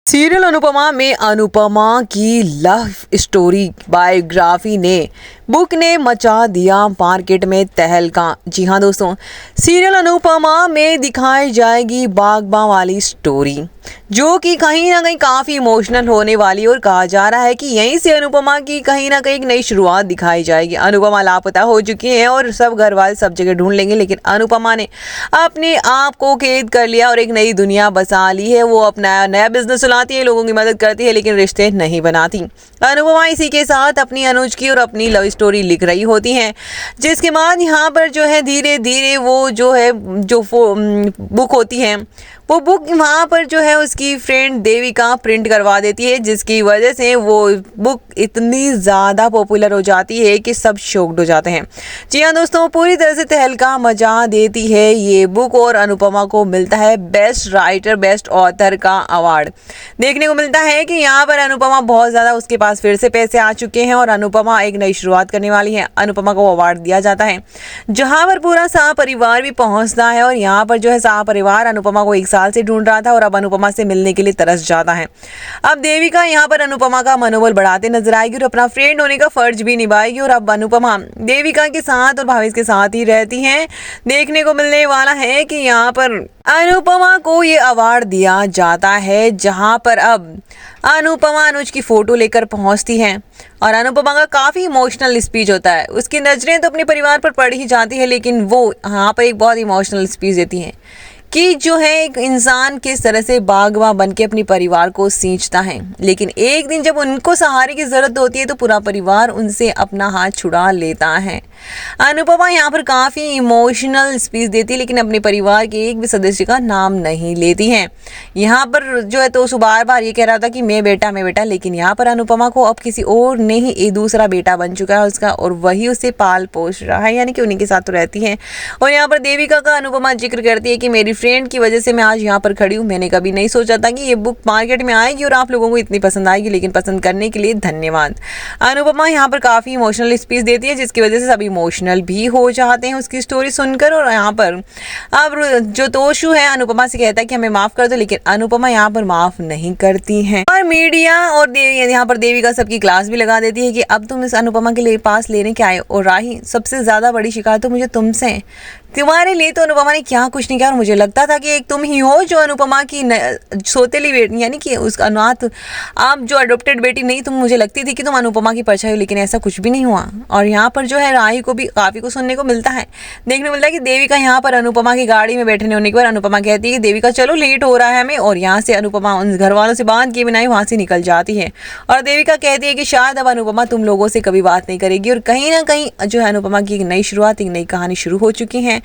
Serial Anupama में अनुपमा की love story biography ने बुक ने मचा दिया मार्केट में तहलका। जी हाँ दोस्तों, सीरियल अनुपमा में दिखाई जाएगी बागबां वाली स्टोरी जो कि कहीं ना कहीं काफ़ी इमोशनल होने वाली, और कहा जा रहा है कि यहीं से अनुपमा की कहीं ना कहीं एक नई शुरुआत दिखाई जाएगी। अनुपमा लापता हो चुकी है और सब घर वाले सब जगह ढूंढ लेंगे, लेकिन अनुपमा ने अपने आप को कैद कर लिया और एक नई दुनिया बसा ली है। वो अपना नया बिजनेस चलाती है, लोगों की मदद करती है, लेकिन रिश्ते नहीं बनाती। अनुपमा इसी के साथ अपनी अनुज की और अपनी लव स्टोरी लिख रही होती हैं, जिसके बाद यहाँ पर जो है धीरे धीरे वो जो है बुक होती है, वो बुक वहाँ पर जो है उसकी फ्रेंड देविका प्रिंट करवा देती है, जिसकी वजह से वो बुक इतनी ज़्यादा पॉपुलर हो जाती है कि सब शॉक्ड हो जाते हैं। जी हाँ दोस्तों, पूरी तरह से तहलका मचा देती है ये बुक और अनुपमा को मिलता है बेस्ट राइटर बेस्ट ऑथर का अवार्ड। देखने को मिलता है कि यहाँ पर अनुपमा बहुत ज़्यादा, उसके पास फिर से पैसे आ चुके हैं और अनुपमा एक नई शुरुआत करने वाली है। अनुपमा को अवार्ड दिया जाता है जहाँ पर पूरा शाह परिवार भी पहुँचता है, और यहाँ पर जो है शाह परिवार अनुपमा को एक साल से ढूंढ रहा था और अब अनुपमा से मिलने के लिए तरस जाता है। अब देविका यहाँ पर अनुपमा का मनोबल बढ़ाते नजर आएगी और अपना फ्रेंड होने का फर्ज भी निभाएगी, और अब अनुपमा देविका के साथ और भावेश के साथ ही रहती हैं। देखने को मिलने वाला है कि यहाँ पर अनुपमा को ये अवार्ड दिया जाता है, जहाँ पर अब अनुपमा अनुज की फोटो लेकर पहुंचती है और अनुपमा का काफ़ी इमोशनल स्पीच होता है। उसकी नज़रें तो अपने परिवार पर पड़ ही जाती है, लेकिन वो यहाँ पर एक बहुत इमोशनल स्पीच देती हैं कि जो है एक इंसान किस तरह से बागबां बन के अपने परिवार को सींचता है, लेकिन एक दिन जब उनको सहारे की ज़रूरत होती है तो पूरा परिवार उनसे अपना हाथ छुड़ा लेता है। अनुपमा यहाँ पर काफ़ी इमोशनल स्पीच देती है, लेकिन अपने परिवार के एक भी सदस्य का नाम नहीं लेती हैं। यहाँ पर जो है तो बार बार ये कह रहा था कि मैं बेटा, लेकिन यहाँ पर अनुपमा को अब किसी और ने ही एक दूसरा बेटा बन चुका है उसका, और वही उसे पाल पोष रहा है, यानी कि उन्हीं के साथ तो रहती है। और यहाँ पर देविका का अनुपमा जिक्र करती है कि मेरी फ्रेंड की वजह से मैं आज यहाँ पर खड़ी हूँ। मैंने कभी नहीं सोचा था कि ये बुक मार्केट में आएगी और आप लोगों को इतनी पसंद आएगी, लेकिन पसंद करने के लिए धन्यवाद। अनुपमा यहाँ पर काफ़ी इमोशनल स्पीच देती है, जिसकी वजह से सब इमोशनल भी हो जाते हैं उसकी स्टोरी सुनकर। और यहाँ पर अब जो तोशु है अनुपमा से कहता है कि हमें माफ़ कर दो, लेकिन अनुपमा यहाँ पर माफ़ नहीं करती हैं। और मीडिया और यहाँ पर देविका सबकी क्लास भी लगा देती है कि अब तुम इस अनुपमा के लिए पास लेने के आए, और राही सबसे ज़्यादा बड़ी शिकायत तो मुझे तुमसे है। तुम्हारे लिए तो अनुपमा ने क्या कुछ नहीं किया, और मुझे लगता था कि एक तुम ही हो जो अनुपमा की सोतेली बेटी, यानी कि उस अनाथ, आप जो अडॉप्टेड बेटी नहीं, तुम मुझे लगती थी कि तुम अनुपमा की परछाई हो, लेकिन ऐसा कुछ भी नहीं हुआ। और यहाँ पर जो है राही को भी काफ़ी कुछ सुनने को मिलता है, देखने को मिलता है कि देविका यहाँ पर अनुपमा की गाड़ी में बैठने होने के बाद अनुपमा कहती है कि देविका चलो लेट हो रहा है हमें, और यहाँ से अनुपमा उन घर वालों से बात किए बिना ही वहाँ से निकल जाती है। और देविका कहती है कि शायद अब अनुपमा तुम लोगों से कभी बात नहीं करेगी, और कहीं ना कहीं जो है अनुपमा की एक नई शुरुआत, एक नई कहानी शुरू हो चुकी है।